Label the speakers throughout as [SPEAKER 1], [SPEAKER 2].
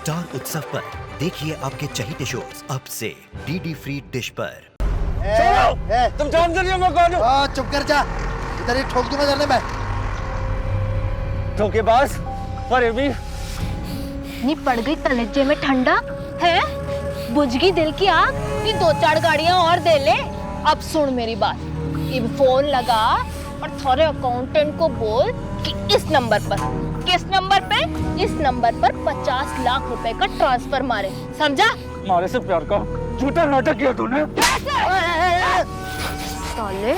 [SPEAKER 1] Star उत्सव पर देखिए आपके चहीते शोज अब से डीडी फ्री डिश पर।
[SPEAKER 2] तुम जानते नहीं हो मैं कौन हूँ?
[SPEAKER 3] चुप कर जा, इधर ही ठोक दूंगा धरने में।
[SPEAKER 2] धोखेबाज और ये भी
[SPEAKER 4] नी पड़ गई कलेजे में ठंडा है, बुझ गई दिल की आग। नी 2-4 गाड़ियां और दे ले। अब सुन मेरी बात, अब फोन लगा और थोड़े अकाउंटेंट को बोल कि इस नंबर पर, किस नंबर पे, इस नंबर पर 50 लाख रुपए का ट्रांसफर मारे, समझा?
[SPEAKER 2] हमारे से प्यार का झूठा नाटक किया तूने।
[SPEAKER 4] साले,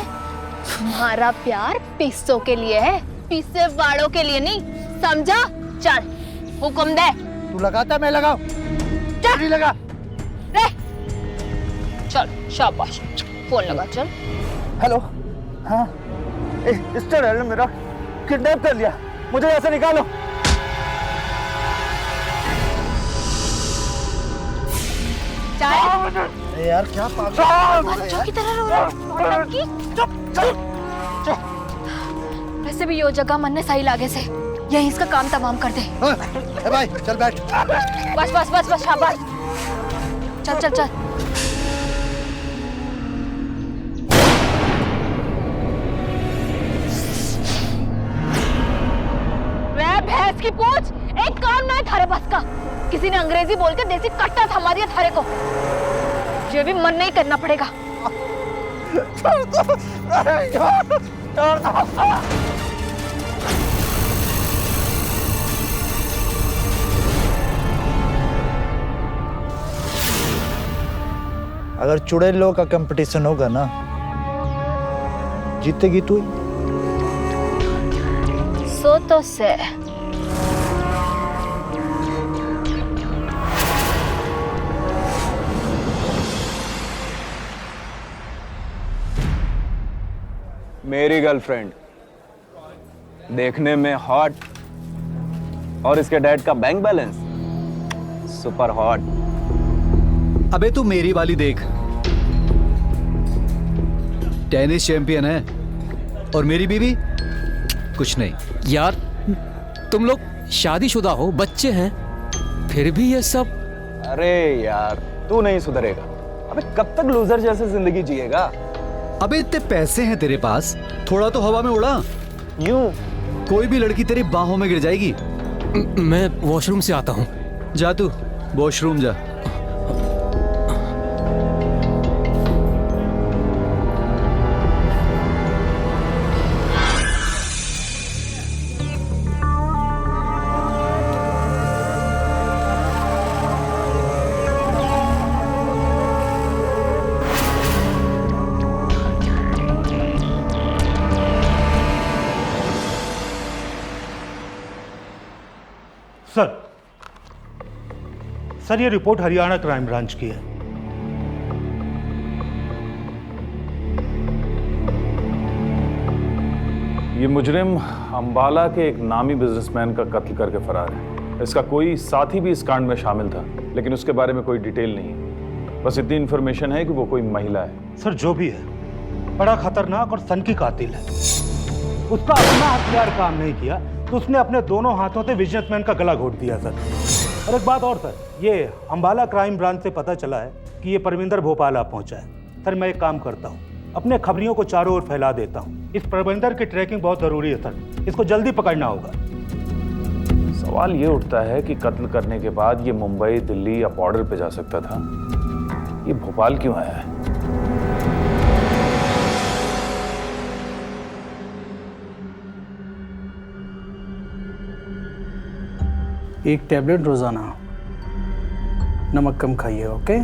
[SPEAKER 4] तुम्हारा प्यार पैसों के लिए है, पैसे वालों के लिए नहीं, समझा? चल हुक्म दे।
[SPEAKER 3] तू लगाता मैं लगाऊं? नहीं लगा।
[SPEAKER 4] रे चल, शाबाश, फोन लगा चल।
[SPEAKER 2] हेलो, हाँ, इस तरह ने मेरा किडनैप कर लिया, मुझे यहाँ से निकालो।
[SPEAKER 3] अरे यार क्या पागल
[SPEAKER 4] बच्चों की तरह रो रहा है। वैसे भी यो जगह मन ने सही लागे से यही इसका काम तमाम कर दे।
[SPEAKER 3] ए भाई चल बैठ।
[SPEAKER 4] बस बस बस बस शाबाश, चल चल चल। वे भैंस की पूछ, एक काम ना है थारे बस का। किसी ने अंग्रेजी बोल के देसी कट्टा थमा दिया थारे को, ये भी मन नहीं करना पड़ेगा।
[SPEAKER 3] अगर चुड़ैलों का कंपटीशन होगा ना, जीतेगी तू।
[SPEAKER 4] सो तो से
[SPEAKER 2] मेरी गर्लफ्रेंड देखने में हॉट और इसके डैड का बैंक बैलेंस सुपर हॉट।
[SPEAKER 5] अबे तू मेरी वाली देख, टेनिस चैंपियन है और मेरी बीवी कुछ नहीं।
[SPEAKER 6] यार तुम लोग शादीशुदा हो, बच्चे हैं, फिर भी ये सब।
[SPEAKER 2] अरे यार तू नहीं सुधरेगा। अबे कब तक लूजर जैसे जिंदगी जिएगा?
[SPEAKER 5] अबे इतने पैसे हैं तेरे पास, थोड़ा तो हवा में उड़ा।
[SPEAKER 2] यूं
[SPEAKER 5] कोई भी लड़की तेरी बाहों में गिर जाएगी।
[SPEAKER 6] मैं वॉशरूम से आता हूँ।
[SPEAKER 5] जा तू वॉशरूम जा।
[SPEAKER 7] सर ये रिपोर्ट हरियाणा क्राइम ब्रांच की है।
[SPEAKER 8] ये मुजरिम अंबाला के एक नामी बिजनेसमैन का कत्ल करके फरार है। इसका कोई साथी भी इस कांड में शामिल था, लेकिन उसके बारे में कोई डिटेल नहीं है। बस इतनी इंफॉर्मेशन है कि वो कोई महिला है।
[SPEAKER 7] सर जो भी है, बड़ा खतरनाक और सन की कातिल है। उसका अपना हथियार काम नहीं किया तो उसने अपने दोनों हाथों से बिजनेसमैन का गला घोट दिया सर। और एक बात और सर, ये अंबाला क्राइम ब्रांच से पता चला है कि ये परविंदर भोपाल आ पहुंचा है। सर मैं एक काम करता हूँ, अपने खबरियों को चारों ओर फैला देता हूँ। इस परविंदर की ट्रैकिंग बहुत जरूरी है सर, इसको जल्दी पकड़ना होगा।
[SPEAKER 8] सवाल ये उठता है कि कत्ल करने के बाद ये मुंबई, दिल्ली या बॉर्डर पे जा सकता था, ये भोपाल क्यों आया है?
[SPEAKER 9] एक टैबलेट रोजाना, नमक कम खाइए, ओके?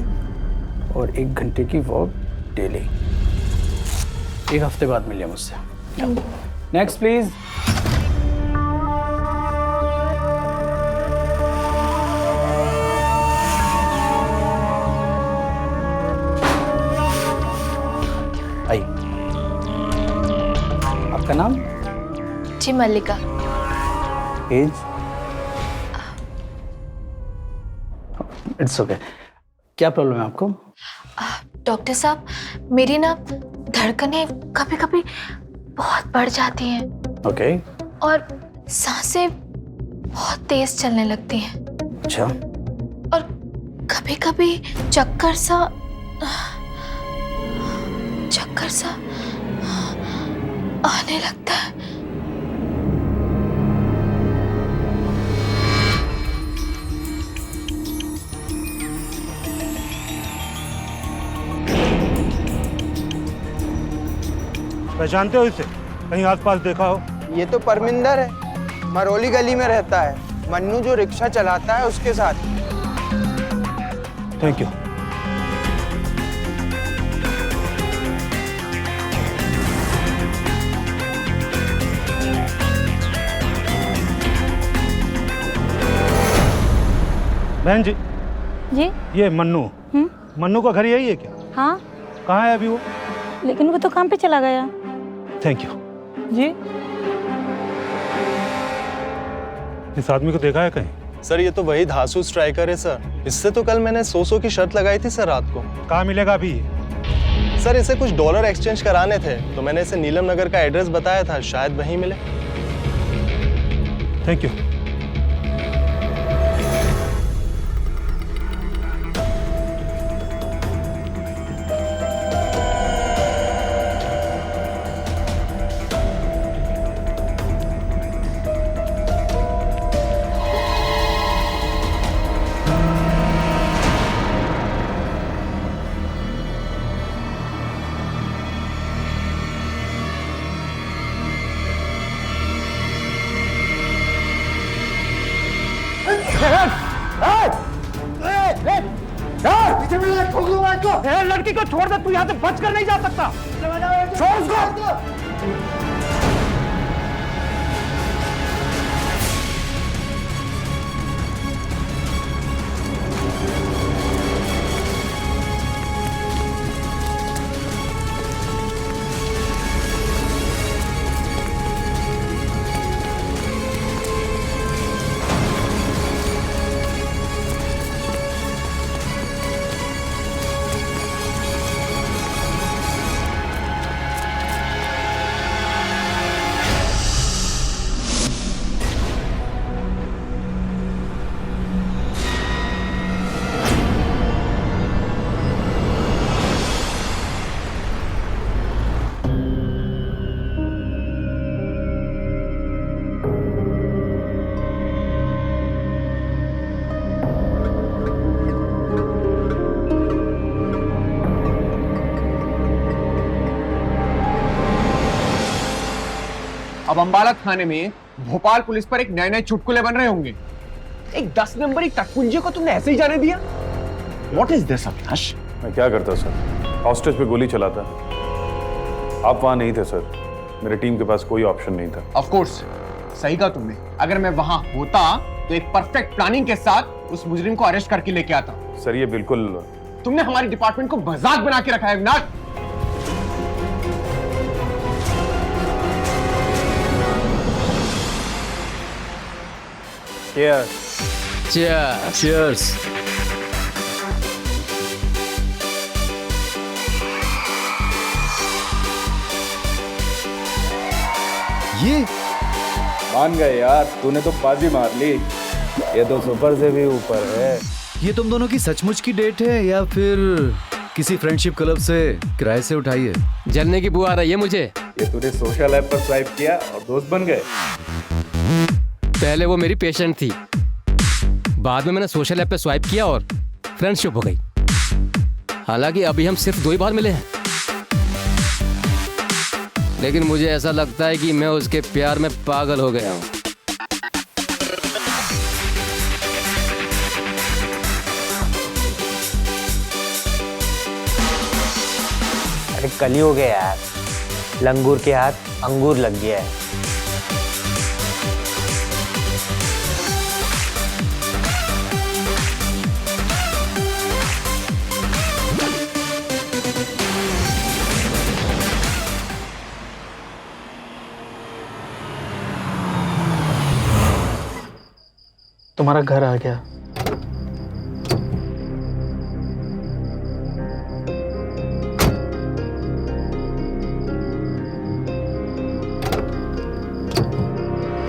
[SPEAKER 9] और 1 घंटे की वॉक डेली। 1 हफ्ते बाद मिलिए मुझसे। Next please. आइए। आपका नाम?
[SPEAKER 4] जी मल्लिका।
[SPEAKER 9] एज? It's okay. क्या प्रॉब्लम है आपको?
[SPEAKER 4] डॉक्टर साहब, मेरी ना धड़कनें कभी कभी बहुत बढ़ जाती हैं।
[SPEAKER 9] ओके।
[SPEAKER 4] और सांसें बहुत तेज चलने लगती हैं।
[SPEAKER 9] अच्छा।
[SPEAKER 4] कभी कभी चक्कर सा आने लगता है।
[SPEAKER 7] पहचानते हो इसे? कहीं आसपास देखा हो?
[SPEAKER 10] ये तो परमिंदर है, मरोली गली में रहता है। मन्नू जो रिक्शा चलाता है उसके साथ।
[SPEAKER 7] Thank you. बहन जी,
[SPEAKER 11] जी
[SPEAKER 7] ये मन्नू। मन्नू का घर यही है क्या?
[SPEAKER 11] हाँ,
[SPEAKER 7] कहाँ है अभी वो?
[SPEAKER 11] लेकिन वो तो काम पे चला गया।
[SPEAKER 7] Thank you.
[SPEAKER 11] जी
[SPEAKER 7] इस आदमी को देखा है कहीं?
[SPEAKER 10] सर ये तो वही धासु स्ट्राइकर है सर। इससे तो कल मैंने 100 की शर्त लगाई थी सर रात को।
[SPEAKER 7] कहाँ मिलेगा अभी?
[SPEAKER 10] सर इसे कुछ डॉलर एक्सचेंज कराने थे तो मैंने इसे नीलम नगर का एड्रेस बताया था, शायद वहीं मिले।
[SPEAKER 7] Thank you.
[SPEAKER 2] लड़की को छोड़ दे, तू यहाँ से बच कर नहीं जा सकता। छोड़ उसको।
[SPEAKER 12] अब अंबाला थाने में भोपाल पुलिस पर एक नए नए चुटकुले बन रहे होंगे। एक 10 नंबरी टटपुंजे को तुमने ऐसे ही जाने दिया? What is this, Avinash?
[SPEAKER 8] मैं क्या करता सर? हॉस्टेज पे गोली चलाता। आप वहां नहीं थे सर। मेरे टीम के पास कोई ऑप्शन नहीं था।
[SPEAKER 12] Of course, सही कहा तुमने। अगर मैं वहां होता तो एक परफेक्ट प्लानिंग के साथ उस मुजरिम को अरेस्ट करके लेके आता।
[SPEAKER 8] सर ये बिल्कुल।
[SPEAKER 12] तुमने हमारे डिपार्टमेंट को मजाक बना के रखा है अविनाश।
[SPEAKER 6] Cheers.
[SPEAKER 5] ये
[SPEAKER 8] मान गए यार, तूने तो बाजी मार ली। ये तो सुपर से भी ऊपर है।
[SPEAKER 5] ये तुम दोनों की सचमुच की डेट है या फिर किसी फ्रेंडशिप क्लब से किराए से उठाई है?
[SPEAKER 6] जलने की बुआ आ रही है मुझे।
[SPEAKER 8] ये तूने सोशल ऐप पर स्वाइप किया और दोस्त बन गए?
[SPEAKER 6] पहले वो मेरी पेशेंट थी, बाद में मैंने सोशल ऐप पे स्वाइप किया और फ्रेंडशिप हो गई। हालांकि अभी हम सिर्फ 2 ही बार मिले हैं, लेकिन मुझे ऐसा लगता है कि मैं उसके प्यार में पागल हो गया हूँ।
[SPEAKER 10] अरे कल ही हो गया यार, लंगूर के हाथ अंगूर लग गया है।
[SPEAKER 9] तुम्हारा घर आ गया।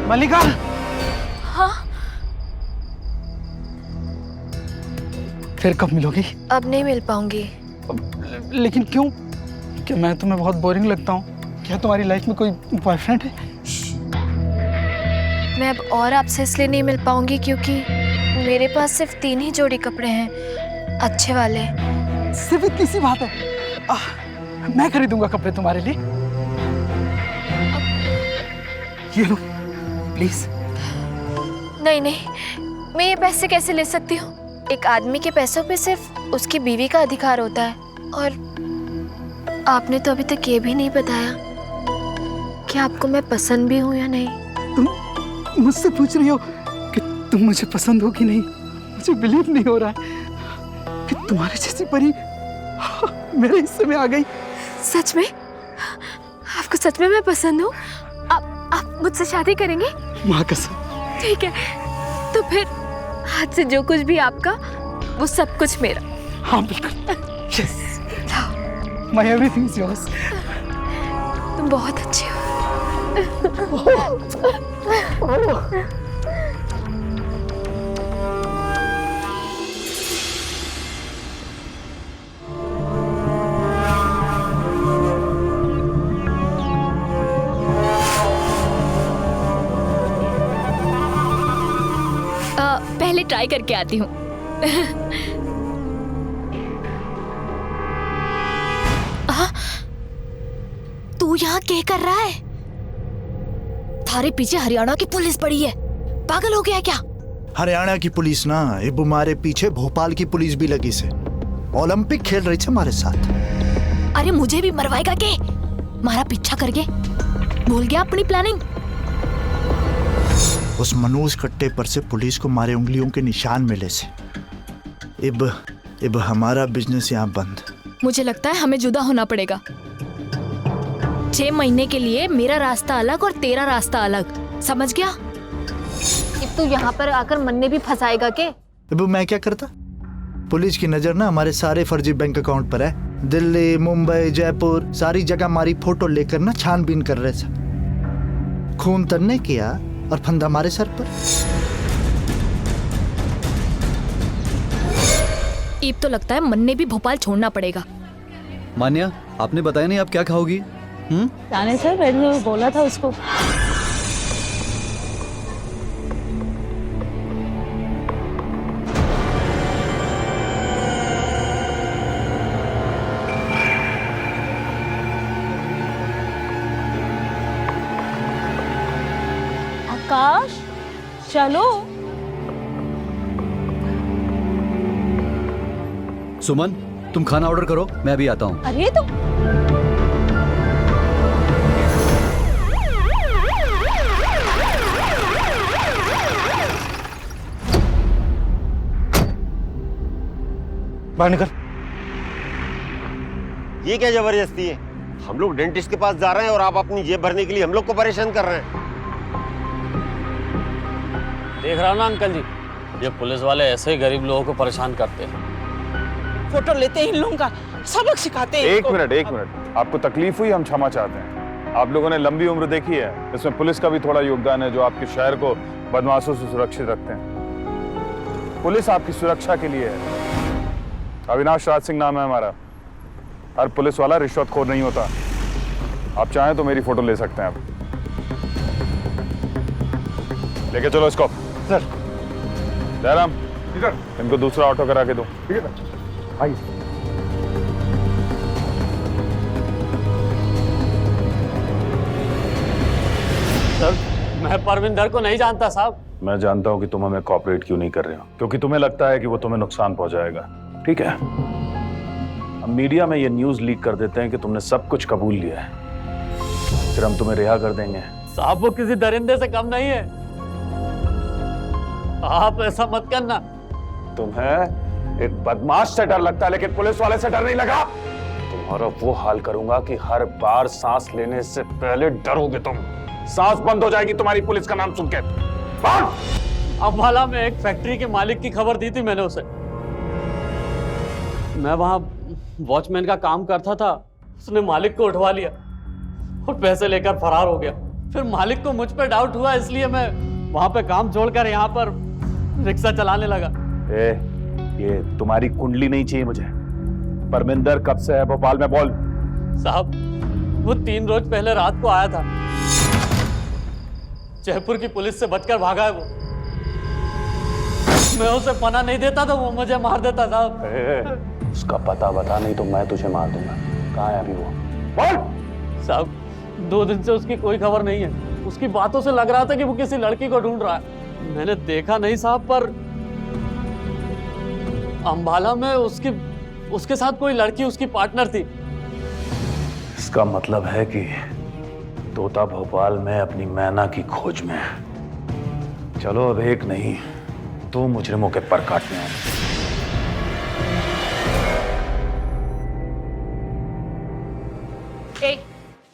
[SPEAKER 2] मल्लिका।
[SPEAKER 4] हाँ
[SPEAKER 9] फिर कब मिलोगी?
[SPEAKER 4] अब नहीं मिल पाऊंगी।
[SPEAKER 9] लेकिन क्यों? क्या मैं तुम्हें बहुत बोरिंग लगता हूँ? क्या तुम्हारी लाइफ में कोई बॉयफ्रेंड है?
[SPEAKER 4] मैं अब और आपसे इसलिए नहीं मिल पाऊंगी क्योंकि मेरे पास सिर्फ 3 ही जोड़ी कपड़े हैं, अच्छे वाले।
[SPEAKER 9] सिर्फ इतनी सी बात है? मैं खरीदूंगा कपड़े तुम्हारे लिए। ये लो प्लीज।
[SPEAKER 4] नहीं नहीं, मैं ये पैसे कैसे ले सकती हूँ? एक आदमी के पैसों पे सिर्फ उसकी बीवी का अधिकार होता है, और आपने तो अभी तक ये भी नहीं बताया कि आपको मैं पसंद भी हूँ या नहीं।
[SPEAKER 9] तुम मुझसे पूछ रही हो कि तुम मुझे पसंद हो कि नहीं? मुझे बिलीव नहीं हो रहा है कि तुम्हारे जैसी परी मेरे हिस्से में आ गई।
[SPEAKER 4] सच में? आपको सच में मैं पसंद हूँ? आप मुझसे शादी करेंगे?
[SPEAKER 9] माँ कसम।
[SPEAKER 4] ठीक है, तो फिर आज से जो कुछ भी आपका, वो सब कुछ मेरा।
[SPEAKER 9] हाँ बिल्कुल। Yes, my everything is yours.
[SPEAKER 4] तुम बहुत अच्छे हो। पहले ट्राई करके आती हूँ। तू यहाँ क्या कर रहा है? थारे पीछे हरियाणा की पुलिस पड़ी है, पागल हो गया क्या?
[SPEAKER 3] हरियाणा की पुलिस ना, अब हमारे पीछे भोपाल की पुलिस भी लगी से। ओलंपिक खेल रही थी हमारे साथ।
[SPEAKER 4] अरे मुझे भी मरवाएगा के? मारा पीछा करके भूल गया अपनी प्लानिंग?
[SPEAKER 3] उस मनोज कट्टे पर से पुलिस को मारे उंगलियों के निशान मिले से। अब हमारा बिजनेस यहाँ बंद।
[SPEAKER 4] मुझे लगता है हमें जुदा होना पड़ेगा। 6 महीने के लिए मेरा रास्ता अलग और तेरा रास्ता अलग, समझ गया? अब तू यहाँ पर आकर मन्ने भी फंसाएगा के?
[SPEAKER 3] अब मैं क्या करता? पुलिस की नजर ना हमारे सारे फर्जी बैंक अकाउंट पर है। दिल्ली, मुंबई, जयपुर, सारी जगह हमारी फोटो लेकर ना छानबीन कर रहे थे। खून तन्ने किया और फंदा हमारे सर पर।
[SPEAKER 4] अब तो लगता है मन्ने भी भोपाल छोड़ना पड़ेगा।
[SPEAKER 5] मान्या, आपने बताया नहीं आप क्या खाओगी?
[SPEAKER 11] जाने सर, मैंने बोला था उसको। आकाश, चलो।
[SPEAKER 5] सुमन, तुम खाना ऑर्डर करो, मैं अभी आता हूँ।
[SPEAKER 11] अरे तो
[SPEAKER 7] बाहर निकल।
[SPEAKER 13] ये क्या जबरदस्ती है? हम लोग डेंटिस्ट के पास जा रहे हैं और आप अपनी जेब भरने के लिए हम लोग को परेशान कर रहे हैं।
[SPEAKER 14] देख रहा हूं ना अंकल जी, ये पुलिस वाले ऐसे ही गरीब लोगों को परेशान करते हैं।
[SPEAKER 15] फोटो लेते हैं इन लोगों का, सबक सिखाते हैं।
[SPEAKER 8] एक मिनट, आपको तकलीफ हुई, हम क्षमा चाहते हैं। आप लोगों ने लंबी उम्र देखी है, इसमें पुलिस का भी थोड़ा योगदान है जो आपके शहर को बदमाशों से सुरक्षित रखते हैं। पुलिस आपकी सुरक्षा के लिए है। अविनाश राज सिंह नाम है हमारा। हर पुलिस वाला रिश्वतखोर नहीं होता। आप चाहें तो मेरी फोटो ले सकते हैं। आप लेके चलो इसको।
[SPEAKER 7] सर।
[SPEAKER 8] जयराम, इनको दूसरा ऑटो करा के दो।
[SPEAKER 7] ठीक है सर, आइए।
[SPEAKER 14] सर, मैं परविंदर को नहीं जानता साहब।
[SPEAKER 8] मैं जानता हूं कि तुम हमें कोऑपरेट क्यों नहीं कर रहे हो, क्योंकि तुम्हें लगता है कि वो तुम्हें नुकसान पहुंचाएगा। ठीक है, हम मीडिया में ये न्यूज लीक कर देते हैं कि तुमने सब कुछ कबूल लिया है, फिर हम तुम्हें रिहा कर देंगे।
[SPEAKER 14] साहब, वो किसी दरिंदे से कम नहीं है। आप ऐसा मत करना।
[SPEAKER 8] तुम्हें एक बदमाश से डर लगता है, लेकिन पुलिस वाले से डर नहीं लगा। तुम्हारा वो हाल करूंगा कि हर बार सांस लेने से पहले डरोगे तुम। सांस बंद हो जाएगी तुम्हारी पुलिस का नाम सुन के।
[SPEAKER 14] अम्बाला में एक फैक्ट्री के मालिक की खबर दी थी मैंने उसे। मैं वहां वॉचमैन का काम करता था। उसने मालिक को उठवा लिया और पैसे लेकर फरार हो गया। फिर मालिक को मुझ पर डाउट हुआ, इसलिए मैं वहां पे काम छोड़कर यहाँ पर रिक्शा चलाने लगा।
[SPEAKER 8] ये तुम्हारी कुंडली नहीं चाहिए मुझे। परमिंदर कब से है भोपाल में, बोल।
[SPEAKER 14] साहब वो 3 रोज पहले रात को आया था, जयपुर की पुलिस से बचकर भागा है वो। मैं उसे पनाह नहीं देता तो वो मुझे मार देता साहब।
[SPEAKER 8] उसका पता बता, नहीं तो मैं तुझे मार दूंगा। कहाँ है अभी वो, बोल।
[SPEAKER 14] साहब 2 दिन से उसकी कोई खबर नहीं है। उसकी बातों से लग रहा था कि वो किसी लड़की को ढूंढ रहा है। मैंने देखा नहीं साहब, पर अंबाला में उसके साथ कोई लड़की उसकी पार्टनर थी।
[SPEAKER 8] इसका मतलब है कि तोता भोपाल में अपनी मैना की खोज में है। चलो अब एक नहीं 2 मुजरिमों के पर काटने हैं।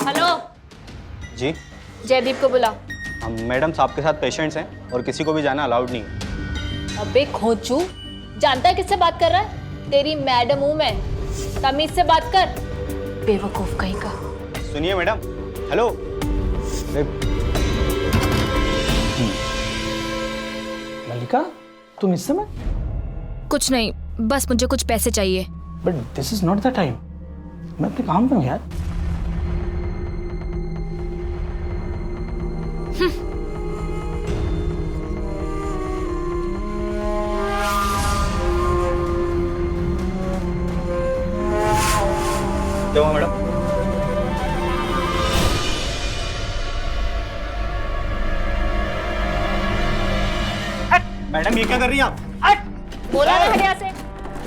[SPEAKER 4] हेलो
[SPEAKER 16] जी,
[SPEAKER 4] जयदीप को बुलाओ।
[SPEAKER 16] हम मैडम साहब के साथ पेशेंट्स हैं और किसी को भी जाना अलाउड नहीं है।
[SPEAKER 4] अबे खोचू, जानता है किससे बात कर रहा है? तेरी मैडम हूं मैं, तमीज से बात कर, बेवकूफ कहीं का।
[SPEAKER 16] सुनिए मैडम, हेलो।
[SPEAKER 9] मल्लिका, तुम इस समय?
[SPEAKER 4] कुछ नहीं, बस मुझे कुछ पैसे चाहिए।
[SPEAKER 9] But this is not the time. मैं अपने काम पे हूँ यार।
[SPEAKER 16] क्या हुआ मैडम? मैडम ये क्या कर रही हैं आप?
[SPEAKER 4] बोला ना हरिया से।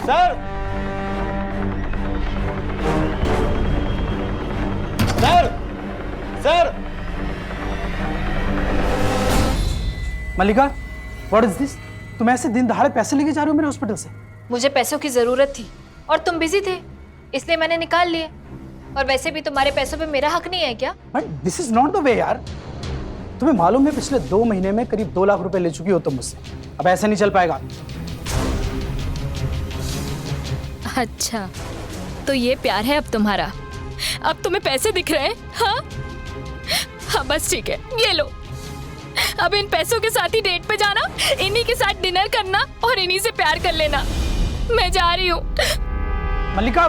[SPEAKER 16] Sir, sir, sir.
[SPEAKER 9] Mallika, what is this? तुम ऐसे दिन दहाड़े पैसे लेके जा रहे हो मेरे हॉस्पिटल से?
[SPEAKER 4] मुझे पैसों की जरूरत थी और तुम बिजी थे, इसलिए मैंने निकाल लिए। और वैसे भी तुम्हारे पैसों पे मेरा हक नहीं है क्या?
[SPEAKER 9] But this is not the way यार। तुम्हें मालूम है पिछले 2 महीने में करीब 2 लाख रुपए ले चुकी हो तुम मुझसे। अब ऐसे नहीं चल पाएगा।
[SPEAKER 4] अच्छा, तो ये प्यार है अब तुम्हारा? अब तुम्हें पैसे दिख रहे हैं? हाँ हाँ, बस ठीक है, ये लो। अब इन पैसों के साथ ही डेट पे जाना, इन्हीं के साथ डिनर करना और इन्हीं से प्यार कर लेना। मैं जा रही हूँ।
[SPEAKER 9] मल्लिका,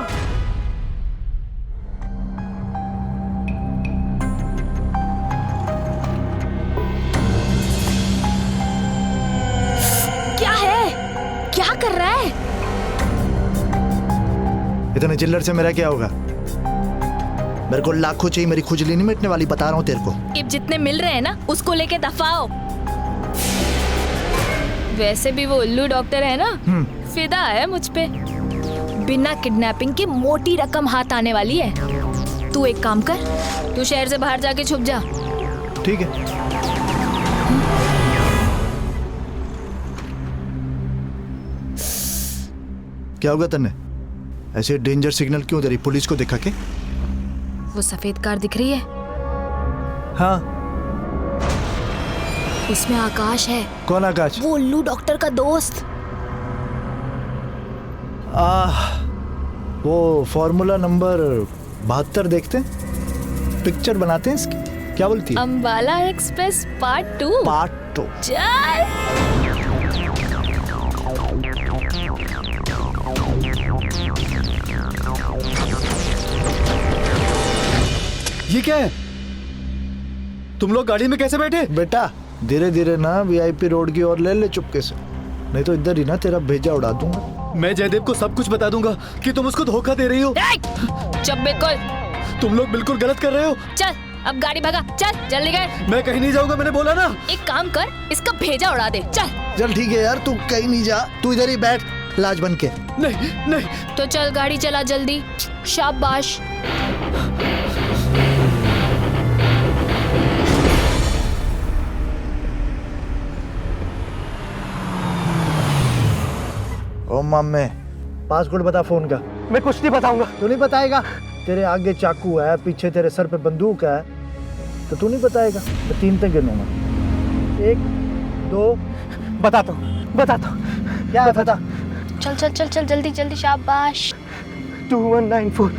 [SPEAKER 4] क्या है? क्या कर रहा है?
[SPEAKER 3] इतने चिल्लर से मेरा क्या होगा? मेरे को लाखों चाहिए, मेरी खुजली नहीं मिटने वाली, बता रहा हूँ तेरे को।
[SPEAKER 4] अब जितने मिल रहे हैं ना, उसको लेके दफाओ। वैसे भी वो उल्लू डॉक्टर है ना, फिदा है मुझ पे। बिना किडनैपिंग के मोटी रकम हाथ आने वाली है। तू एक काम कर, तू शहर से बाहर जाके छुप जा।
[SPEAKER 3] ठीक है। क्या होगा तन्ने? ऐसे डेंजर सिग्नल क्यों दे रही पुलिस को दिखा के?
[SPEAKER 4] वो सफेद कार दिख रही है?
[SPEAKER 3] हाँ।
[SPEAKER 4] उसमें आकाश है।
[SPEAKER 3] कौन आकाश?
[SPEAKER 4] वो उल्लू डॉक्टर का दोस्त।
[SPEAKER 3] वो फॉर्मूला नंबर 72 देखते हैं, पिक्चर बनाते हैं इसकी। क्या बोलती है?
[SPEAKER 4] Ambala express part 2।
[SPEAKER 3] पार्ट 2।
[SPEAKER 4] चल।
[SPEAKER 5] ये क्या है? तुम लोग गाड़ी में कैसे बैठे?
[SPEAKER 3] बेटा धीरे धीरे ना वीआईपी रोड की ओर ले चुपके से, नहीं तो इधर ही ना तेरा भेजा उड़ा दूंगा।
[SPEAKER 5] मैं जयदेव को सब कुछ बता दूंगा कि तुम उसको धोखा दे रही हो।
[SPEAKER 4] चुप बिल्कुल।
[SPEAKER 5] तुम लोग बिल्कुल गलत कर रहे हो।
[SPEAKER 4] चल अब गाड़ी भगा, चल जल्दी कर।
[SPEAKER 5] मैं कहीं नहीं जाऊंगा, मैंने बोला ना।
[SPEAKER 4] एक काम कर, इसका भेजा उड़ा दे। चल
[SPEAKER 3] ठीक है यार, तू कहीं नहीं जा, तू इधर ही बैठ लाज बन के।
[SPEAKER 5] नहीं नहीं।
[SPEAKER 4] तो चल गाड़ी चला जल्दी। शाबाश।
[SPEAKER 3] ओ मामे, पासवर्ड बता फोन का।
[SPEAKER 9] मैं कुछ नहीं बताऊंगा।
[SPEAKER 3] तू नहीं बताएगा? तेरे आगे चाकू है, पीछे तेरे सर पे बंदूक है, तो तू नहीं बताएगा? मैं 3 तक गिनूंगा। 1 2।
[SPEAKER 9] बताता हूँ।
[SPEAKER 3] क्या है बता?
[SPEAKER 4] चल चल चल चल जल्दी जल्दी। शाबाश।
[SPEAKER 9] 2194।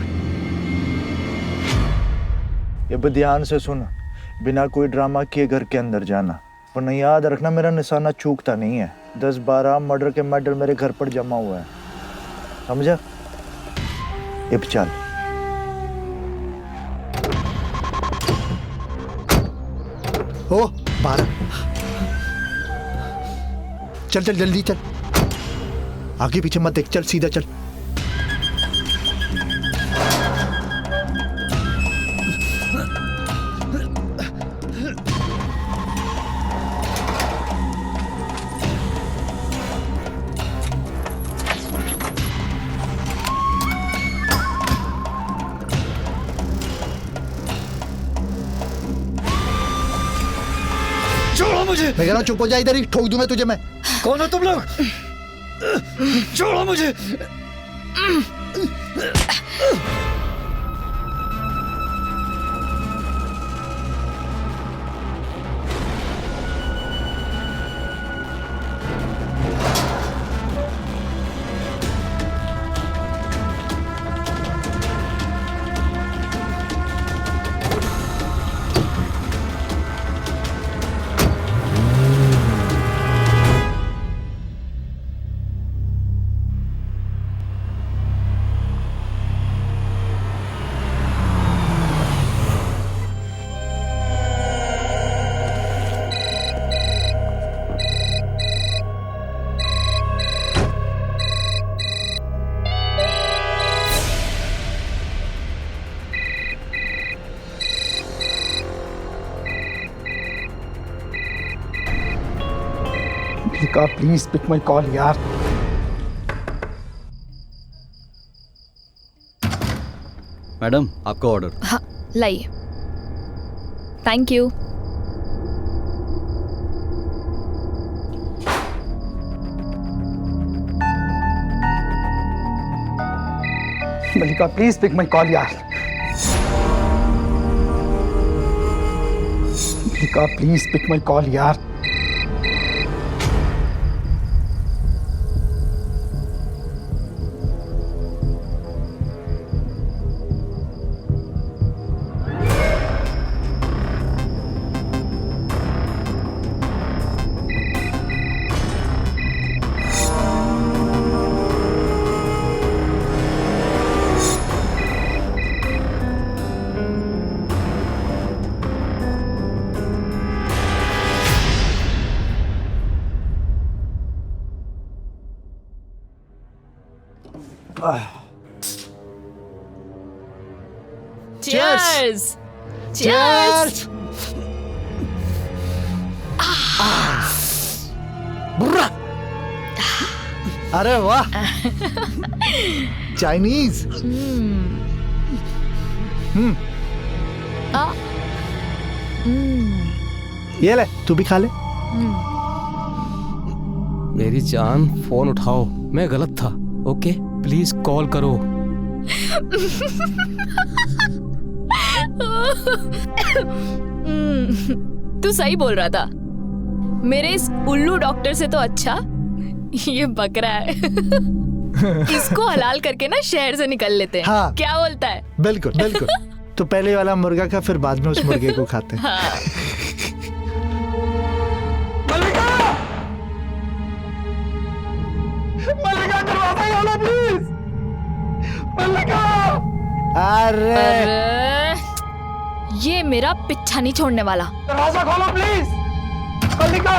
[SPEAKER 3] ये भी ध्यान से सुन, बिना कोई ड्रामा किए घर के अंदर जाना, वरना याद रखना मेरा निशाना चूकता नहीं है। 10-12 मर्डर के मेडल मेरे घर पर जमा हुए हैं, समझा? अब चल। ओ 12। चल चल जल्दी चल, आगे पीछे मत देख, चल सीधा चल।
[SPEAKER 5] छोड़ो मुझे।
[SPEAKER 3] मैं कह रहा हूँ चुप हो जा, इधर ही ठोक दूं मैं तुझे। मैं
[SPEAKER 5] कौन हो तुम लोग? छोड़ो मुझे।
[SPEAKER 9] प्लीज पिक माय कॉल यार।
[SPEAKER 5] मैडम आपका ऑर्डर।
[SPEAKER 4] हाँ लाइए। Thank you.
[SPEAKER 9] Mallika please pick my call यार। Mallika please pick my call यार।
[SPEAKER 4] Cheers! Cheers!
[SPEAKER 3] बुर्रा। अरे वाह, चाइनीज। ये ले, तू भी खा ले।
[SPEAKER 6] मेरी जान फोन उठाओ, मैं गलत था। ओके प्लीज कॉल करो।
[SPEAKER 4] तू सही बोल रहा था। मेरे इस उल्लू डॉक्टर से तो अच्छा ये बकरा है। इसको हलाल करके ना शहर से निकल लेते हैं।
[SPEAKER 3] हाँ।
[SPEAKER 4] क्या बोलता है?
[SPEAKER 3] बिल्कुल बिल्कुल। तो पहले वाला मुर्गा खा, फिर बाद में उस मुर्गे को खाते हैं।
[SPEAKER 4] हाँ।
[SPEAKER 9] मल्लिका दरवाजा खोलो प्लीज। मल्लिका।
[SPEAKER 3] अरे
[SPEAKER 4] ये मेरा पीछा नहीं छोड़ने वाला।
[SPEAKER 9] दरवाजा खोलो प्लीज। मल्लिका।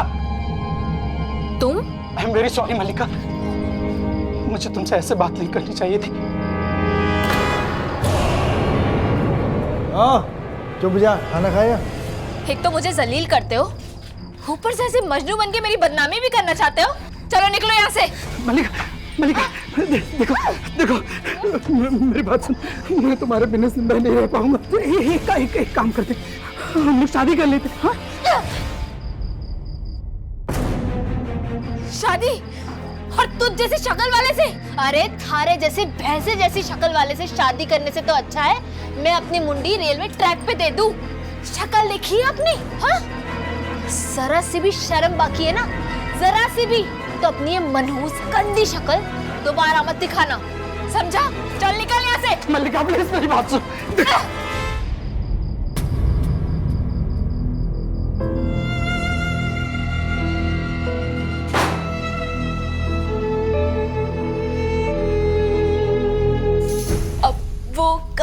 [SPEAKER 4] तुम?
[SPEAKER 9] आई एम वेरी सॉरी मल्लिका, मुझे तुमसे ऐसे बात नहीं करनी चाहिए थी।
[SPEAKER 3] चुप जा, खाना खाया?
[SPEAKER 4] एक तो मुझे जलील करते हो, ऊपर से ऐसे मजनू बन के मेरी बदनामी भी करना चाहते हो। चलो निकलो यहाँ से।
[SPEAKER 9] मल्लिका, मल्लिका देखो देखो मेरी बात सुन, मैं तुम्हारे बिना जिंदा नहीं रह पाऊंगा। एक काम करते, हम लोग शादी कर लेते। हाँ?
[SPEAKER 4] शादी? और तुझ जैसी शक्ल वाले से? अरे थारे जैसे भैंसे जैसी शक्ल वाले से शादी करने से तो अच्छा है मैं अपनी मुंडी रेलवे ट्रैक पे दे दूं। शक्ल देखी है अपनी? हाँ? जरा सी भी शर्म बाकी है ना, जरा सी भी, तो अपनी ये मनहूस गंदी शक्ल दोबारा मत दिखाना, समझा? चल निकल यहाँ से।
[SPEAKER 9] मल्लिका प्लीज मेरी बात सुन।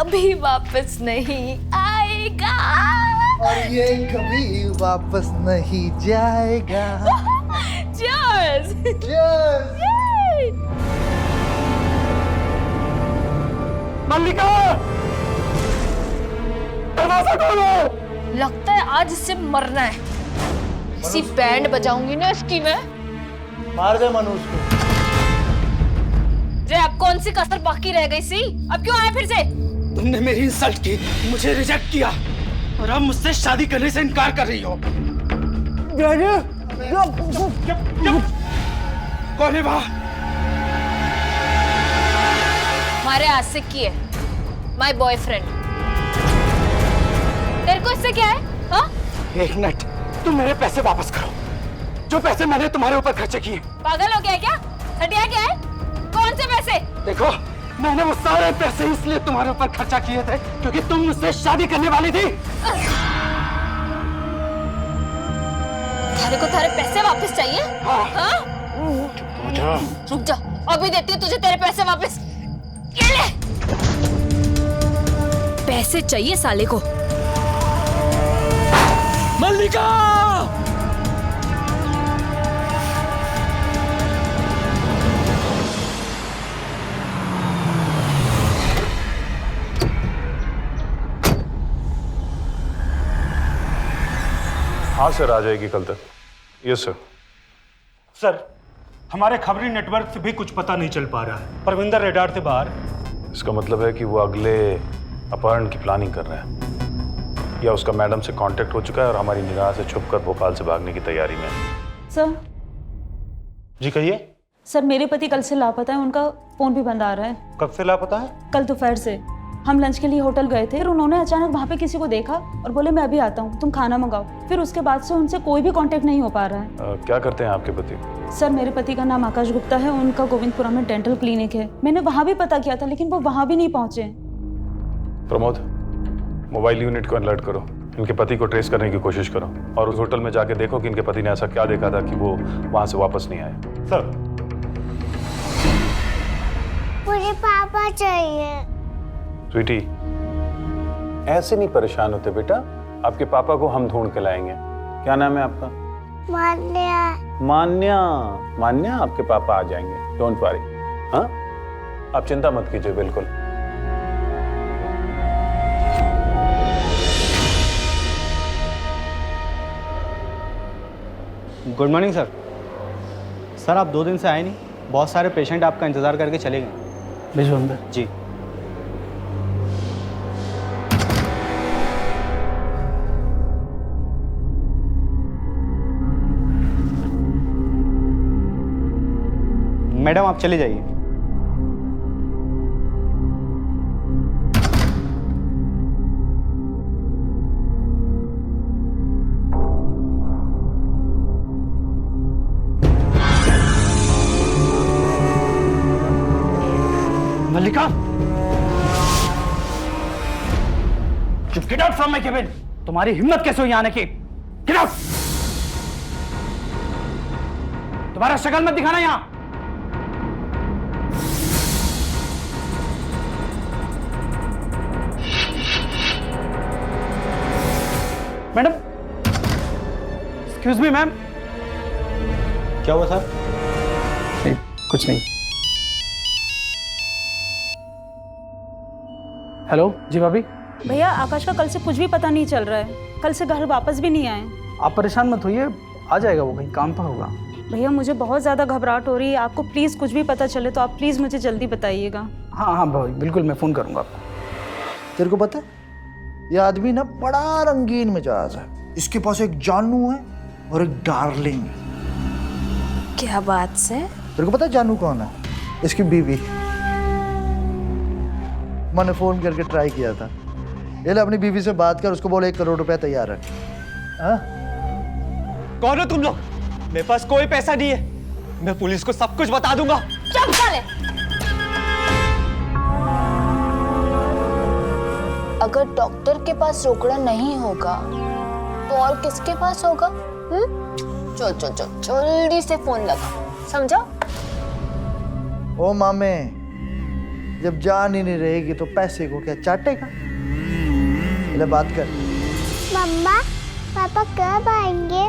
[SPEAKER 4] कभी वापस नहीं आएगा।
[SPEAKER 3] और ये कभी वापस नहीं जाएगा।
[SPEAKER 4] Cheers!
[SPEAKER 3] Cheers!
[SPEAKER 2] मल्लिका, दरवाजा खोलो।
[SPEAKER 4] लगता है आज इससे मरना है। इसी बैंड बजाऊंगी ना इसकी मैं।
[SPEAKER 3] मार दे मनुष को।
[SPEAKER 4] रे अब कौन सी कसर बाकी रह गई सी? अब क्यों आए फिर से?
[SPEAKER 9] तुमने मेरी इंसल्ट की, मुझे रिजेक्ट किया और अब मुझसे शादी करने से इनकार कर रही हो। कौन है वहाँ?
[SPEAKER 4] हमारे आशिक की है, माय बॉयफ्रेंड। तेरे को इससे क्या है? हाँ?
[SPEAKER 9] एक मिनट, तुम मेरे पैसे वापस करो, जो पैसे मैंने तुम्हारे ऊपर खर्चे किए।
[SPEAKER 4] पागल हो गया क्या? हटिया क्या है? कौन से पैसे?
[SPEAKER 9] देखो, मैंने वो सारे पैसे इसलिए तुम्हारे ऊपर खर्चा किए थे क्योंकि तुम मुझसे शादी करने वाली थी।
[SPEAKER 4] तेरे को तेरे पैसे वापस चाहिए? हाँ? रुक जा, अभी देती हूँ तुझे तेरे पैसे वापस। ये ले। पैसे चाहिए साले को।
[SPEAKER 6] मल्लिका!
[SPEAKER 8] हाँ सर, आ जाएगी कल तक। Yes sir.
[SPEAKER 7] सर, हमारे खबरी नेटवर्क से भी कुछ पता नहीं चल पा रहा है। परविंदर रेडार से बाहर।
[SPEAKER 8] इसका मतलब है कि वो अगले अपहरण की प्लानिंग कर रहे हैं, या उसका मैडम से कांटेक्ट हो चुका है और हमारी निगाह से छुपकर भोपाल से भागने की तैयारी में है।
[SPEAKER 11] सर।
[SPEAKER 7] जी कहिए।
[SPEAKER 11] सर, मेरे पति कल से लापता है, उनका फोन भी बंद आ रहा है।
[SPEAKER 7] कब से लापता है?
[SPEAKER 11] कल दोपहर से। हम लंच के लिए होटल गए थे और उन्होंने अचानक वहाँ पे किसी को देखा और बोले मैं अभी आता हूँ, तुम खाना मंगाओ। फिर उसके बाद से उनसे कोई भी कांटेक्ट नहीं हो पा रहा है।
[SPEAKER 8] क्या करते हैं आपके पति?
[SPEAKER 11] सर, मेरे पति का नाम आकाश गुप्ता है, उनका गोविंदपुरा में डेंटल क्लिनिक है। मैंने वहाँ भी पता किया था लेकिन वो वहाँ भी नहीं पहुँचे।
[SPEAKER 8] प्रमोद, मोबाइल यूनिट को अलर्ट करो, इनके पति को ट्रेस करने की कोशिश करो और उस होटल में जाके देखो कि इनके पति ने ऐसा क्या देखा था कि वो वहाँ से वापस नहीं आए।
[SPEAKER 7] सर।
[SPEAKER 17] मुझे पापा चाहिए।
[SPEAKER 8] स्वीटी, ऐसे नहीं परेशान होते बेटा, आपके पापा को हम ढूंढ के लाएंगे। क्या नाम है आपका?
[SPEAKER 17] मान्या।
[SPEAKER 8] मान्या। मान्या, आपके पापा आ जाएंगे, डोंट वरी। हाँ, आप चिंता मत कीजिए। बिल्कुल।
[SPEAKER 16] Good morning sir. सर, आप 2 दिन से आए नहीं, बहुत सारे पेशेंट आपका इंतजार करके चले गए।
[SPEAKER 9] भेजो अंदर।
[SPEAKER 16] जी। मैडम, आप चले जाइए।
[SPEAKER 9] Mallika, get out from my cabin. तुम्हारी हिम्मत कैसे हुई आने की? Get out. तुम्हारा शक्ल मत दिखाना यहां। Madam, excuse me ma'am.
[SPEAKER 16] क्या हुआ सर?
[SPEAKER 9] नहीं, कुछ नहीं। हेलो जी भाभी।
[SPEAKER 11] भैया, आकाश का कल से कुछ भी पता नहीं चल रहा है, कल से घर वापस भी नहीं आए।
[SPEAKER 9] आप परेशान मत होइए, आ जाएगा वो, कहीं काम पर होगा।
[SPEAKER 11] भैया, मुझे बहुत ज़्यादा घबराहट हो रही है, आपको प्लीज़ कुछ भी पता चले तो आप प्लीज़ मुझे जल्दी बताइएगा।
[SPEAKER 9] हाँ हाँ भाई, बिल्कुल, मैं फ़ोन करूँगा आपको।
[SPEAKER 3] तेरे को पता है, ये आदमी ना बड़ा रंगीन मिजाज है। इसके पास एक जानू है और एक डार्लिंग है।
[SPEAKER 4] क्या बात से?
[SPEAKER 3] तेरे को पता है जानू कौन है? इसकी बीवी। मैंने फोन करके ट्राई किया था। ये ले, अपनी बीवी से बात कर, उसको बोले 1 करोड़ रुपया तैयार रख। हाँ?
[SPEAKER 16] कौन हो तुम लोग? मेरे पास कोई पैसा नहीं है, मैं पुलिस को सब कुछ बता दूंगा।
[SPEAKER 4] चुप साले। अगर डॉक्टर के पास रोकड़ा नहीं होगा तो और किसके पास होगा? चल चल चल, जल्दी से फोन लगा, समझा?
[SPEAKER 3] ओ मामे, जब जान ही नहीं रहेगी तो पैसे को क्या चाटेगा? ले बात कर।
[SPEAKER 17] मम्मा पापा कब आएंगे?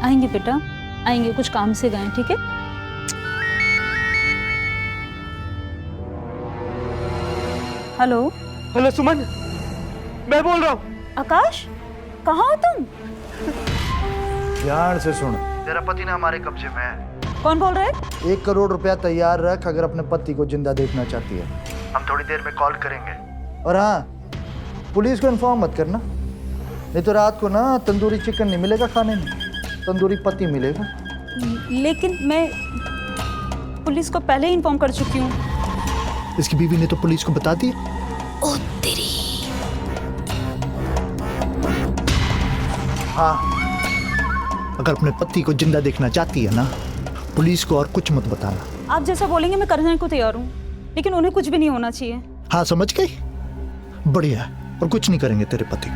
[SPEAKER 11] आएंगे बेटा, आएंगे, कुछ काम से गए, ठीक है? हेलो
[SPEAKER 2] हेलो सुमन, मैं बोल रहा हूँ।
[SPEAKER 11] आकाश, कहाँ हो तुम?
[SPEAKER 3] ध्यान से सुन, तेरा पति ना हमारे कब्जे में है।
[SPEAKER 11] कौन बोल रहा है?
[SPEAKER 3] 1 करोड़ रुपया तैयार रख अगर अपने पति को जिंदा देखना चाहती है। हम थोड़ी देर में कॉल करेंगे। और हाँ, पुलिस को इन्फॉर्म मत करना, नहीं तो रात को ना तंदूरी चिकन नहीं मिलेगा खाने में, तंदूरी पति मिलेगा।
[SPEAKER 11] लेकिन मैं पुलिस को पहले ही इन्फॉर्म कर चुकी हूँ।
[SPEAKER 3] इसकी बीवी ने तो पुलिस को बता दिया।
[SPEAKER 11] ओ तेरी।
[SPEAKER 3] हाँ, अगर अपने पति को जिंदा देखना चाहती है ना, पुलिस को और कुछ मत बताना।
[SPEAKER 11] आप जैसा बोलेंगे मैं करने को तैयार हूँ, लेकिन उन्हें कुछ भी नहीं होना चाहिए।
[SPEAKER 3] हाँ, समझ गई? बढ़िया, और कुछ नहीं करेंगे तेरे पति।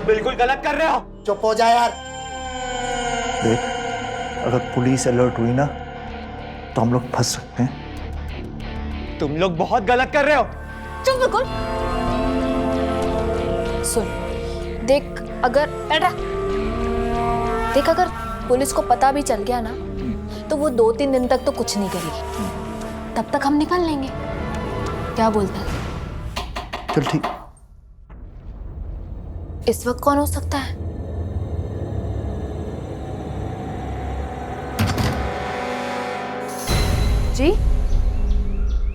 [SPEAKER 2] बिल्कुल गलत कर रहे हो।
[SPEAKER 3] चुप हो जा यार। देख, अगर पुलिस अलर्ट हुई ना तो हम लोग फंस सकते हैं।
[SPEAKER 2] तुम लोग बहुत गलत कर रहे हो।
[SPEAKER 4] चुप बिल्कुल। सुन, देख अगर पुलिस को पता भी चल गया ना तो वो 2-3 दिन तक तो कुछ नहीं करेगी, तब तक हम निकाल लेंगे। क्या बोलता है?
[SPEAKER 3] चल ठीक।
[SPEAKER 4] इस वक्त कौन हो सकता है?
[SPEAKER 18] जी,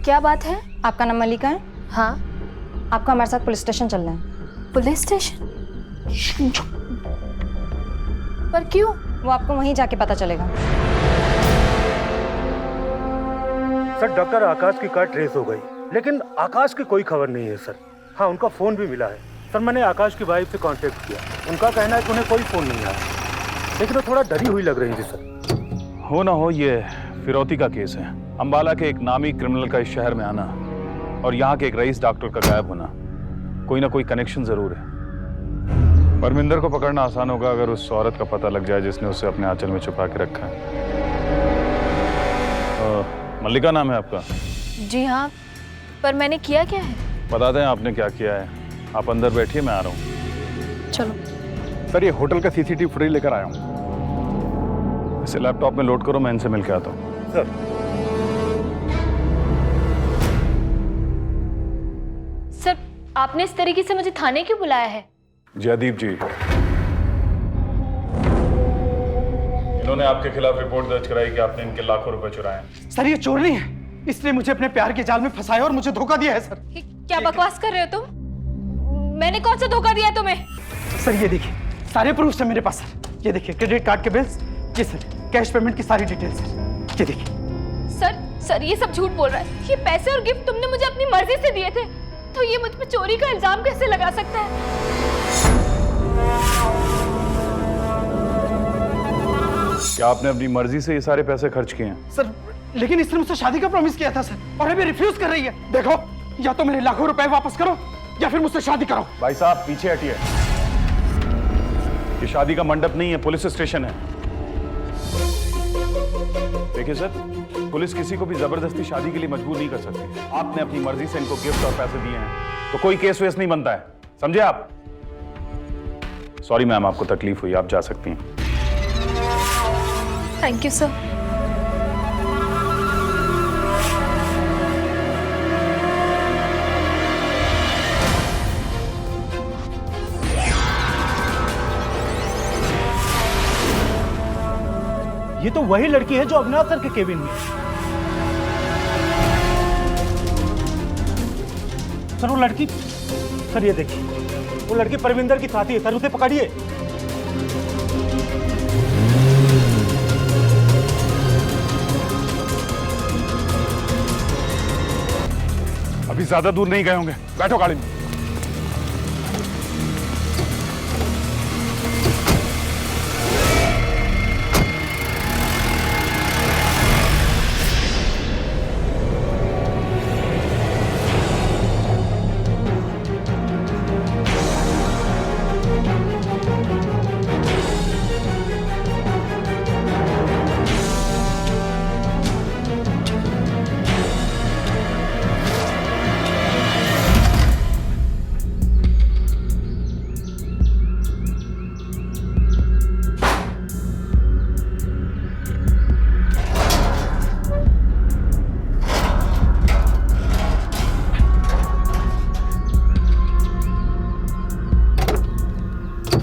[SPEAKER 4] क्या बात है?
[SPEAKER 18] आपका नाम मलिका है?
[SPEAKER 4] हाँ।
[SPEAKER 18] आपको हमारे साथ पुलिस स्टेशन चलना है।
[SPEAKER 4] Police station? पर क्यों?
[SPEAKER 18] वो आपको वहीं जाके पता चलेगा।
[SPEAKER 7] सर, डॉक्टर आकाश की कार ट्रेस हो गई, लेकिन आकाश की कोई खबर नहीं है सर। हाँ, उनका फोन भी मिला है सर। मैंने आकाश की वाइफ से कांटेक्ट किया, उनका कहना है कि उन्हें कोई फोन नहीं आया, लेकिन वो थोड़ा डरी हुई लग रही थी सर।
[SPEAKER 8] हो ना हो, ये फिरौती का केस है। अंबाला के एक नामी क्रिमिनल का इस शहर में आना और यहाँ के एक रईस डॉक्टर का गायब होना, कोई ना कोई कनेक्शन जरूर है। परमिंदर को पकड़ना आसान होगा अगर उस औरत का पता लग जाए जिसने उसे अपने आंचल में छुपा के रखा है। मल्लिका नाम है आपका?
[SPEAKER 4] जी हाँ, पर मैंने किया क्या है?
[SPEAKER 8] बता दें आपने क्या किया है। आप अंदर बैठिए, मैं आ रहा हूँ।
[SPEAKER 4] चलो।
[SPEAKER 19] सर, ये होटल का सीसीटीवी फुटेज लेकर आया हूँ।
[SPEAKER 8] इसे लैपटॉप में लोड करो, मैं इनसे मिल के आता हूँ।
[SPEAKER 7] सर।
[SPEAKER 4] सर, आपने इस तरीके से मुझे थाने क्यों बुलाया है?
[SPEAKER 8] जयदीप जी, इन्होंने आपके खिलाफ रिपोर्ट दर्ज कराई कि आपने इनके लाखों रुपए चुराए हैं।
[SPEAKER 9] सर, ये चोर नहीं है, इसने मुझे अपने प्यार के जाल में फंसाया और मुझे धोखा दिया है सर।
[SPEAKER 4] क्या बकवास कर रहे हो तुम? मैंने कौन सा धोखा दिया तुम्हें?
[SPEAKER 9] सर, ये देखिए, सारे प्रूफ है मेरे पास सर। ये देखिए, क्रेडिट कार्ड के बिल्स, ये सर कैश पेमेंट की सारी डिटेल्स सर। ये देखिए।
[SPEAKER 4] सर, ये सब झूठ बोल रहा है। ये पैसे और गिफ्ट तुमने मुझे अपनी मर्जी से दिए थे, तो ये मुझ पे चोरी का इल्जाम कैसे लगा सकता है?
[SPEAKER 8] क्या आपने अपनी मर्जी से ये सारे पैसे खर्च किए हैं?
[SPEAKER 9] सर, लेकिन इसने मुझसे शादी का प्रॉमिस किया था सर, और अभी रिफ्यूज कर रही है। देखो, या तो मेरे लाखों रुपए वापस करो या फिर मुझसे शादी करो।
[SPEAKER 8] भाई साहब, पीछे हटिए। ये शादी का मंडप नहीं है, पुलिस स्टेशन है। देखिए सर, पुलिस किसी को भी जबरदस्ती शादी के लिए मजबूर नहीं कर सकती। आपने अपनी मर्जी से इनको गिफ्ट और पैसे दिए हैं तो कोई केस वेस नहीं बनता है, समझे आप? सॉरी मैम, आपको तकलीफ हुई, आप जा सकती हैं।
[SPEAKER 4] Thank you sir.
[SPEAKER 7] ये तो वही लड़की है जो अविनाश सर के केबिन में। सर, वो लड़की, सर ये देखिए, वो लड़की परविंदर की साथी है सर, उसे पकड़िए।
[SPEAKER 19] अभी ज्यादा दूर नहीं गए होंगे, बैठो गाड़ी में।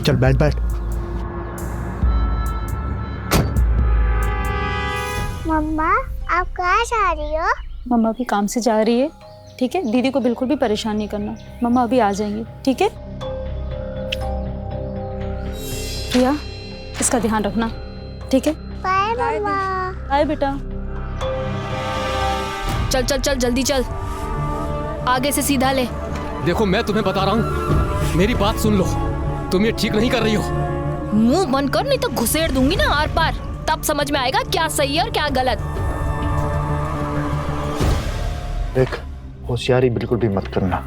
[SPEAKER 3] चल बैठ बैठ।
[SPEAKER 17] मम्मा आप कहाँ जा रही हो?
[SPEAKER 11] मम्मा अभी काम से जा रही है, ठीक है? दीदी को बिल्कुल भी परेशान नहीं करना। मम्मा अभी आ जाएंगी, ठीक है? प्रिया, इसका ध्यान रखना, ठीक है?
[SPEAKER 17] बाय मम्मा।
[SPEAKER 11] बाय बेटा।
[SPEAKER 4] चल चल चल जल्दी चल, आगे से सीधा ले।
[SPEAKER 6] देखो मैं तुम्हें बता रहा हूँ, मेरी बात सुन लो, तुम ये ठीक नहीं कर रही हो।
[SPEAKER 4] मुंह बंद कर, नहीं तो घुसेड़ दूंगी ना आर पार, तब समझ में आएगा क्या सही है और क्या गलत।
[SPEAKER 3] देख, होशियारी बिल्कुल भी मत करना,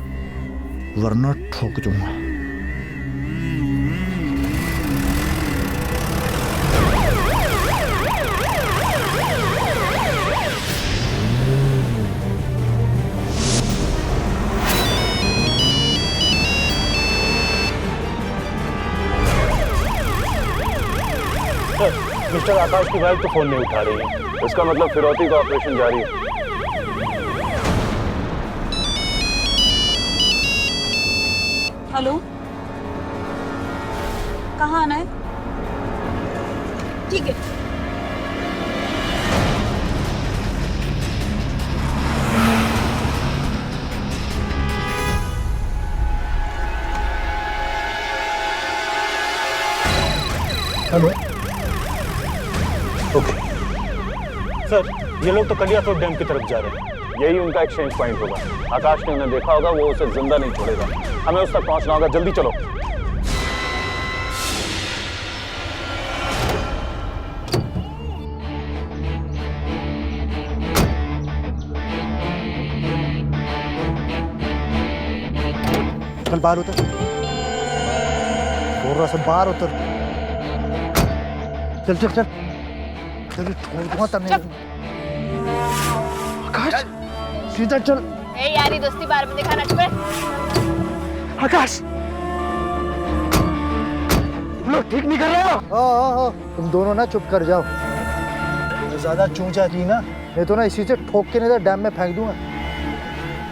[SPEAKER 3] वरना ठोक दूंगा।
[SPEAKER 8] मिस्टर आकाश की वाइफ तो फोन नहीं उठा रही है, इसका मतलब फिरौती का ऑपरेशन जारी है।
[SPEAKER 11] हेलो, कहाँ आना है? ठीक है।
[SPEAKER 3] हेलो।
[SPEAKER 7] ओके सर, ये लोग तो कलियासोत डैम की तरफ जा रहे हैं।
[SPEAKER 8] यही उनका एक्सचेंज पॉइंट होगा। आकाश ने उन्हें देखा होगा, वो उसे जिंदा नहीं छोड़ेगा। हमें उस तक पहुंचना होगा, जल्दी चलो।
[SPEAKER 3] चल बाहर उतर, बोल रहा से बाहर उतर। चल चल चल चल, छोड़ दूंगा तब नहीं। आकाश सीधा चल।
[SPEAKER 4] ए यारी दोस्ती बार में दिखाना, चुप है।
[SPEAKER 3] आकाश, तुम लोग ठीक नहीं कर रहे हो। तुम दोनों ना चुप कर जाओ, ज्यादा चूचा की ना, नहीं तो ना इसी से ठोक के नहीं तो डैम में फेंक दूंगा।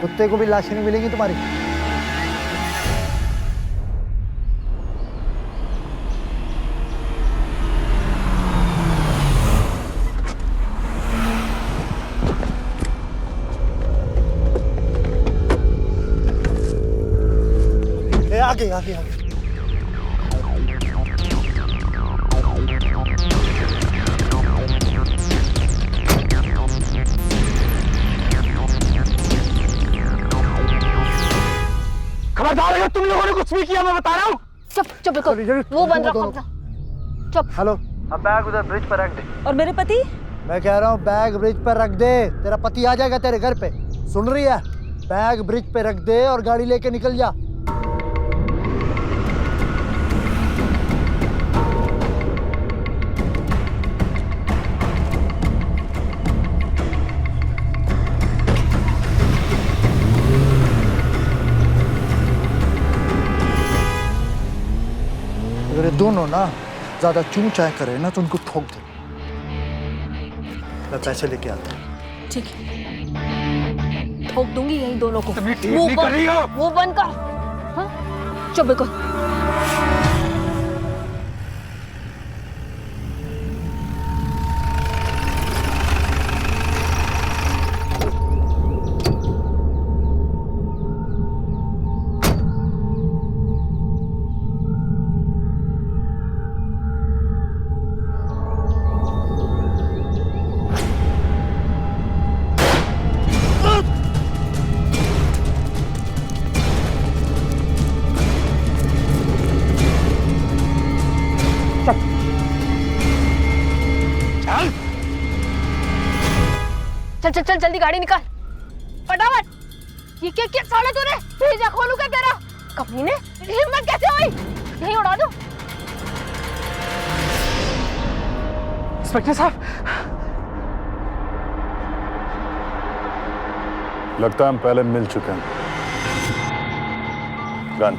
[SPEAKER 3] कुत्ते को भी लाशें नहीं मिलेंगी तुम्हारी। आगे आगे आगे।
[SPEAKER 15] खबरदार, अगर तुम लोगों ने कुछ भी किया मैं बता रहा हूँ।
[SPEAKER 4] चुप चुप रखो, वो बंद रखो अपना। चुप।
[SPEAKER 3] हेलो, अब बैग उधर ब्रिज पर रख दे।
[SPEAKER 11] और मेरे पति?
[SPEAKER 3] मैं कह रहा हूँ बैग ब्रिज पर रख दे, तेरा पति आ जाएगा तेरे घर पे। सुन रही है? बैग ब्रिज पे रख दे और गाड़ी लेके निकल जा। अगर ये दोनों ना ज्यादा चूं चाय करे ना तो उनको ठोक दे। मैं पैसे लेके आता हूँ।
[SPEAKER 4] ठीक है, ठोक दूंगी यही दोनों को। वो बंद कर। हाँ? चुप बिल्कुल। चल चल चल जल्दी गाड़ी निकाल फटाफट। ये क्या साला तूने भेजा खोलू क्या तेरा कमीने, हिम्मत कैसे हुई? यहीं उड़ा दो।
[SPEAKER 7] इंस्पेक्टर साहब,
[SPEAKER 8] लगता है हम पहले मिल चुके हैं। गन।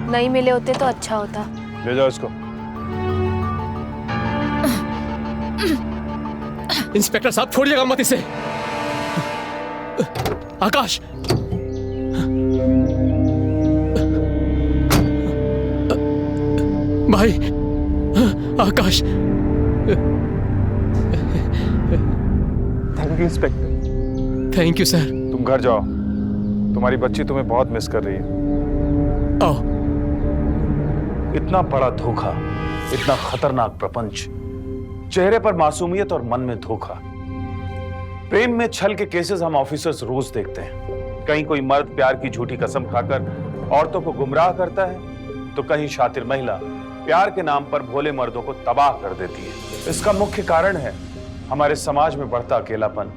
[SPEAKER 4] नहीं मिले होते तो अच्छा होता।
[SPEAKER 8] ले जाओ इसको।
[SPEAKER 6] इंस्पेक्टर साहब छोड़िएगा मत इसे। आकाश, भाई Akash.
[SPEAKER 8] Thank you inspector.
[SPEAKER 6] Thank you sir.
[SPEAKER 8] तुम घर जाओ, तुम्हारी बच्ची तुम्हें बहुत मिस कर रही है।
[SPEAKER 6] आओ।
[SPEAKER 8] इतना बड़ा धोखा, इतना खतरनाक प्रपंच, चेहरे पर मासूमियत और मन में धोखा। प्रेम में छल के केसेस हम ऑफिसर्स रोज देखते हैं। कहीं कोई मर्द प्यार की झूठी कसम खाकर औरतों को गुमराह करता है, तो कहीं शातिर महिला प्यार के नाम पर भोले मर्दों को तबाह कर देती है। इसका मुख्य कारण है हमारे समाज में बढ़ता अकेलापन,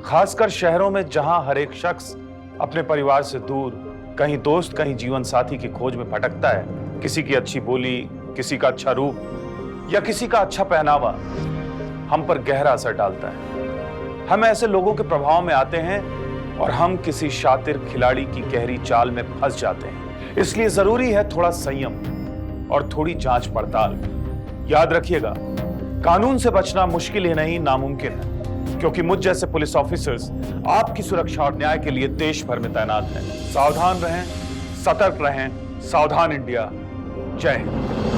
[SPEAKER 8] खासकर शहरों में जहां हर एक शख्स अपने परिवार से दूर, कहीं दोस्त कहीं जीवन साथी की खोज में भटकता है। किसी की अच्छी बोली, किसी का अच्छा रूप या किसी का अच्छा पहनावा हम पर गहरा असर डालता है। हम ऐसे लोगों के प्रभाव में आते हैं और हम किसी शातिर खिलाड़ी की गहरी चाल में फंस जाते हैं। इसलिए जरूरी है थोड़ा संयम और थोड़ी जांच पड़ताल। याद रखिएगा, कानून से बचना मुश्किल ही नहीं नामुमकिन है, क्योंकि मुझ जैसे पुलिस ऑफिसर्स आपकी सुरक्षा और न्याय के लिए देश भर में तैनात हैं। सावधान रहें, सतर्क रहें। सावधान इंडिया। जय हिंद।